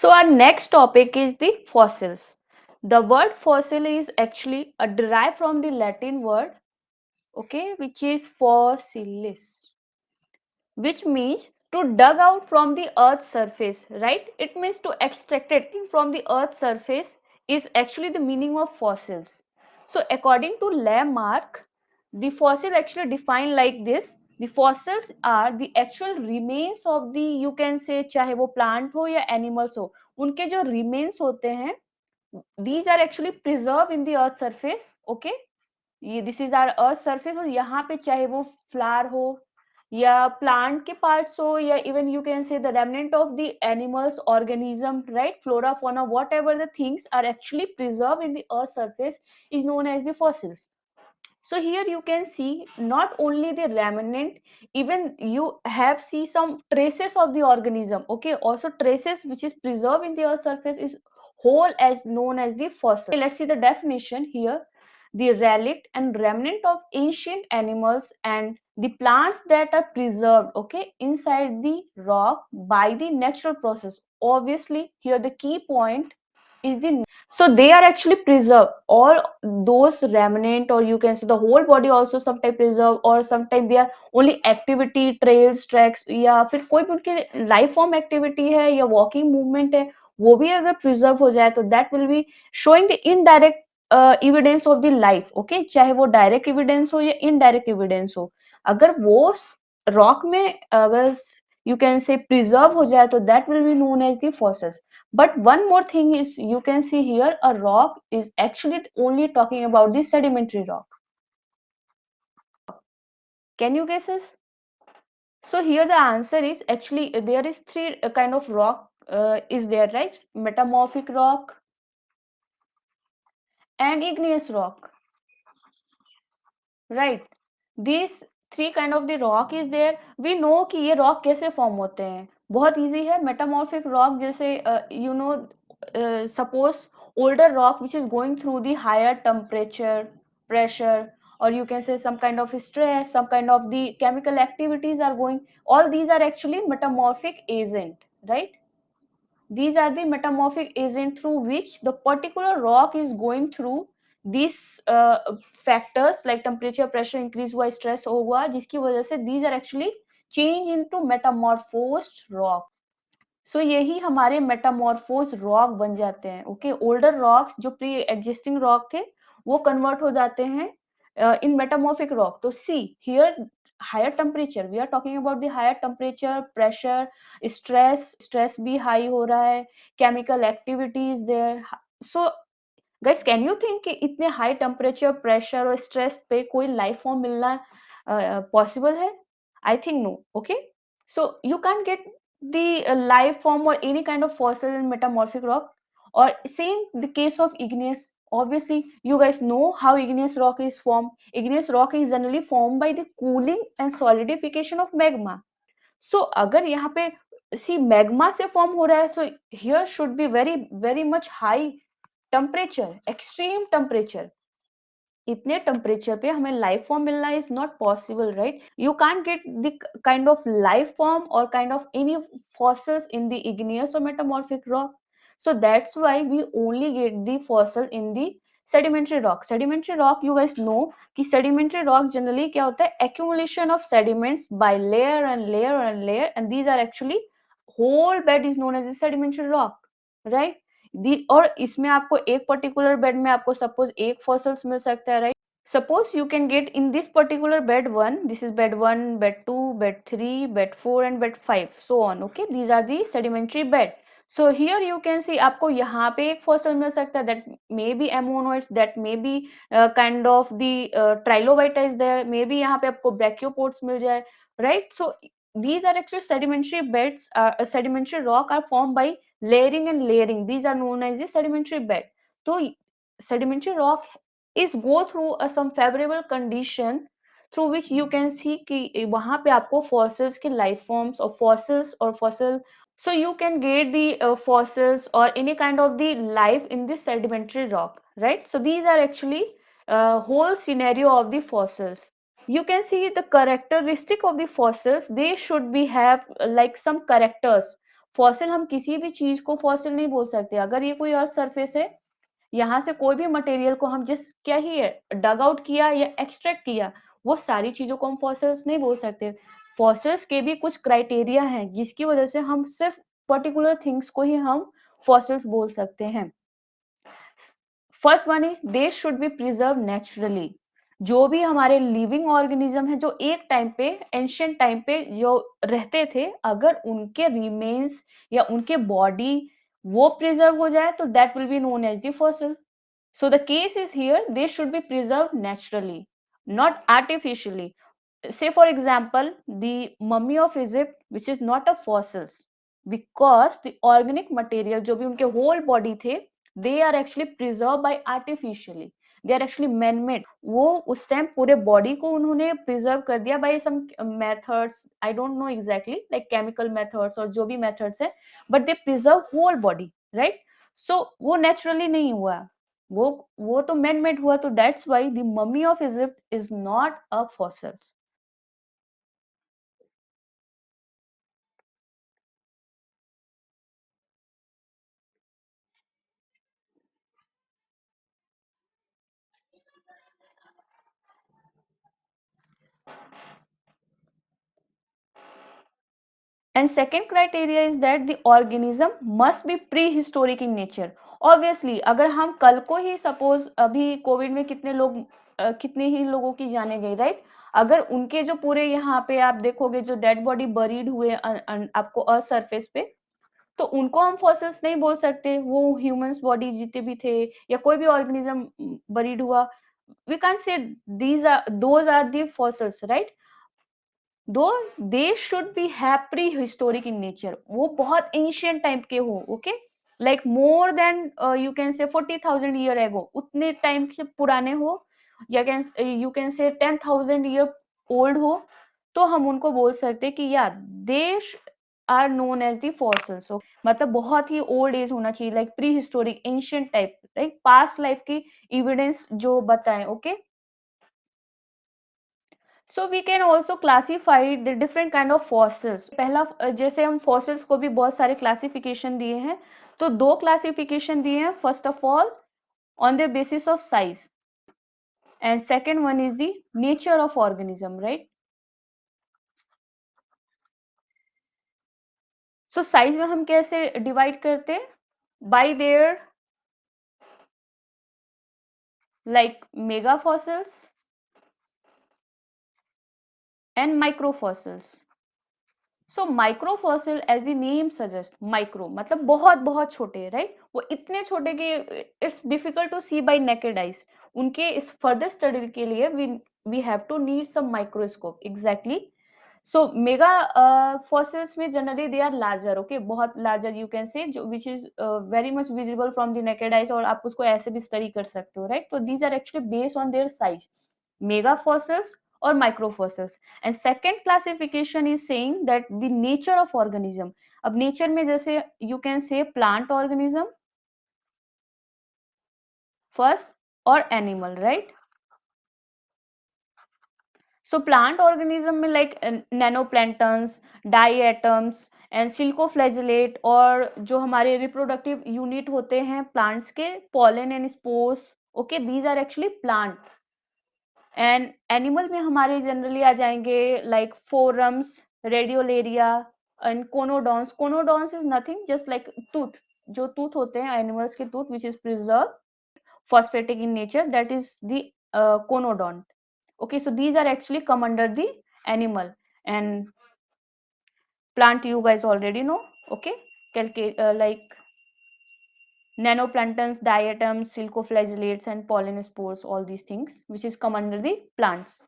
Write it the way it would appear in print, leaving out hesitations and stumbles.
So our next topic is the fossils. The word fossil is actually derived from the Latin word, okay, which is fossilis, which means to dug out from the earth's surface, right? It means to extract it from the earth's surface is actually the meaning of fossils. So according to Lamarck, the fossil actually defined like this: the fossils are the actual remains of the, you can say, चाहे वो plant हो या animals हो, उनके जो remains होते हैं, these are actually preserved in the earth surface, okay? ये this is our earth surface, और यहाँ पे चाहे वो फ्लावर हो या प्लांट के पार्ट्स हो या even you can say the remnant of the animals organism, right, flora fauna, whatever the things are actually preserve in the earth surface is known as the fossils. So here you can see not only the remnant, even you have see some traces of the organism, okay, also traces which is preserved in the earth surface is whole as known as the fossil. Okay, let's see the definition here: the relic and remnant of ancient animals and the plants that are preserved, okay, inside the rock by the natural process. Obviously here the key point is the, so they are actually preserved, all those remnant, or you can say the whole body also sometimes preserve, or sometimes they are only activity trails tracks, या फिर कोई भी उनके life form activity है या walking movement है, वो भी अगर प्रिजर्व हो जाए तो that will be showing the indirect evidence of the life, okay, चाहे वो डायरेक्ट एविडेंस हो या इनडायरेक्ट एविडेंस हो. अगर वो रॉक में अगर you can say preserve हो जाए तो that will be known as the fossils. But one more thing is, you can see here a rock is actually only talking about the sedimentary rock. Can you guess this? So here the answer is actually there is three kind of rock is there, right? Metamorphic rock and igneous rock, right? These three kind of the rock is there. We know कि ये rock कैसे form होते हैं, बहुत easy है. Metamorphic rock जैसे you know, suppose older rock which is going through the higher temperature, pressure, or you can say some kind of stress, some kind of the chemical activities are going, all these are actually metamorphic agent, right? These are the metamorphic agent through which the particular rock is going through these factors like temperature, pressure increase हुआ, stress हुआ, जिसकी वजह से these are actually change into metamorphosed rock. सो यही हमारे metamorphose rock बन जाते हैं, ओके. ओल्डर रॉक्स जो प्री एग्जिस्टिंग रॉक थे वो कन्वर्ट हो जाते हैं इन मेटामॉर्फिक रॉक. तो see here higher temperature, we are talking about the higher temperature, pressure, stress भी हाई हो रहा है, chemical activities there. So guys, can you think कि इतने हाई टेम्परेचर, प्रेशर और स्ट्रेस पे कोई लाइफ फॉर्म मिलना पॉसिबल है? I think no, okay. So you can't get the life form or any kind of fossil in metamorphic rock. Or same the case of igneous. Obviously you guys know how igneous rock is formed. Igneous rock is generally formed by the cooling and solidification of magma. So अगर यहाँ पे see magma से form हो रहा है, so here should be very very much high temperature, extreme temperature. इतने temperature पे हमें लाइफ फॉर्म मिलना is not possible, right? You can get the kind of life form और kind of any fossils in the igneous or metamorphic rock. So that's why we only get the fossil in the sedimentary rock. Sedimentary rock, you guys know कि sedimentary rock generally क्या होता है? Accumulation of sediments by layer and layer and layer, and these are actually whole bed is known as the sedimentary rock, right? दी और इसमें आपको एक particular bed में आपको सपोज एक फॉसिल्स मिल सकता है, right? Suppose you can get in this particular bed one, this is bed one, bed two, bed three, bed four and bed five, so on, okay. These are the sedimentary bed. So here you can see आपको यहाँ पे एक fossil मिल सकता है, that may be ammonoids, that may be kind of the trilobita is there, may be यहाँ पे आपको ब्रैकियोपोड्स मिल जाए, right? So these are actually sedimentary beds. Sedimentary rock are formed by layering and layering. These are known as the sedimentary bed. So sedimentary rock is go through some favorable condition through which you can see कि वहां पे आपको fossils के life forms or fossils or fossil, so you can get the fossils or any kind of the life in this sedimentary rock, right? So these are actually whole scenario of the fossils. You can see the characteristic of the fossils, they should be have like some characters. Fossil, हम किसी भी चीज को fossil नहीं बोल सकते। अगर ये कोई अर्थ सरफेस है, यहाँ से कोई भी मटेरियल को हम जिस क्या ही है डग आउट किया या एक्सट्रैक्ट किया, वो सारी चीजों को हम फॉसिल्स नहीं बोल सकते। फॉसिल्स के भी कुछ क्राइटेरिया हैं जिसकी वजह से हम सिर्फ पर्टिकुलर थिंग्स को ही हम फॉसिल्स बोल सकते हैं। First one is they should be preserve naturally. जो भी हमारे लिविंग ऑर्गेनिज्म है जो एक टाइम पे एंशियंट टाइम पे जो रहते थे, अगर उनके रिमेन्स या उनके बॉडी वो प्रिजर्व हो जाए तो that will be known as the fossil. So the case is here, they should be preserved naturally, not artificially. Say for example, the mummy of Egypt, which is not a fossils, because the organic material जो भी उनके whole body थे, they are actually preserved by artificially. They are actually man-made. वो उस time पूरे body को उन्होंने preserve कर दिया by some methods. I don't know exactly, like chemical methods और जो भी methods है, but they preserve whole body, right? So वो naturally नहीं हुआ, वो तो मैन मेड हुआ, तो that's why the mummy of Egypt is not a fossil. And second criteria is that the organism must be pre historic in nature. Obviously अगर हम कल को ही सपोज, अभी कोविड में कितने लोग कितने ही लोगों की जाने गई, राइट? अगर उनके जो पूरे यहाँ पे आप देखोगे जो डेड बॉडी बरीड हुए आपको अर्थ सरफेस पे, तो उनको हम फॉसिल्स नहीं बोल सकते। वो ह्यूमंस बॉडी जितने भी थे या कोई भी ऑर्गेनिज्म बरीड हुआ, we can't say those are the fossils, right? Though they should be prehistoric in nature, वो बहुत ancient टाइप के हो, okay? Like more than you can say 40,000 year ago, उतने टाइम से पुराने हो, या you can say 10,000 year old हो, तो हम उनको बोल सकते हैं कि या they are known as the fossils. मतलब बहुत ही ओल्ड एज होना चाहिए, like prehistoric ancient type, like past life की एविडेंस जो बताएं, okay? So we can also classify the different kind of fossils. पहला जैसे हम फॉसिल्स को भी बहुत सारे क्लासिफिकेशन दिए हैं, तो दो क्लासिफिकेशन दिए हैं। First of all on the basis of size, and second one is the nature of organism, right? So size में हम कैसे डिवाइड करते हैं? By their like megafossils and microfossils. So microfossil as the name suggest, micro मतलब बहुत बहुत छोटे, right? वो इतने छोटे कि it's difficult to see by naked eyes. उनके इस फर्दर स्टडी के लिए we have to need some microscope, exactly. So mega fossils में generally they are larger, okay, बहुत लार्जर यू कैन से, जो which is very much visible from the naked eyes, और आप उसको ऐसे भी स्टडी कर सकते हो, राइट? तो these are actually based on their size, mega fossils or microfossils. And second classification is saying that the nature of organism. अब nature में जैसे you can say plant organism first or animal, right? So plant organism में like nanoplanktons, diatoms and silcoflagellate, और जो हमारे reproductive unit होते हैं plants के, pollen and spores, okay, these are actually plant. And animal में हमारे जनरली आ जाएंगे like forams, radiolaria and conodonts. Conodonts is nothing just like tooth, जो टूथ होते हैं एनिमल्स के tooth which is preserve phosphatic in nature, that is the conodont. Okay, so these are actually come under the animal, and plant you guys already know, okay? Like nanoplanktons, diatoms, silcoflagellates and pollen spores, all these things which is come under the plants.